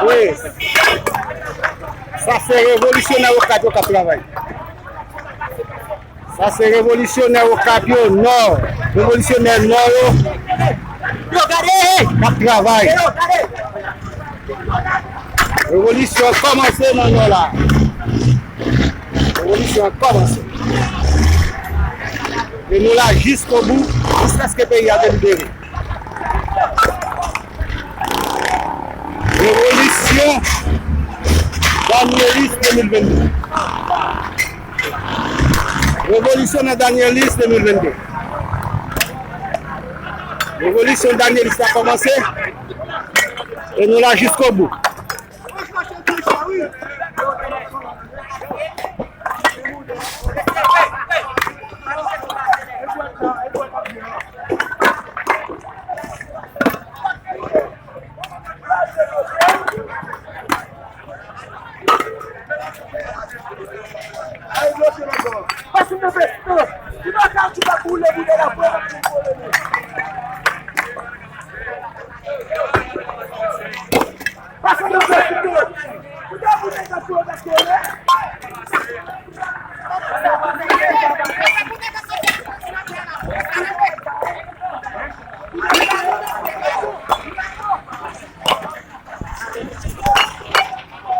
Oui. Ça c'est révolutionnaire au Cap qui travaille. Ça c'est révolutionnaire au Cap Nord. Révolutionnaire Nord. Qui travaille. Révolution a commencé dans le Nord là. Révolution a commencé. Et nous là jusqu'au bout, jusqu'à ce que le pays a libéré. Révolution Danielis 2022. Révolution dans Danielis 2022. Révolution Danielis a commencé et nous là jusqu'au bout. Passa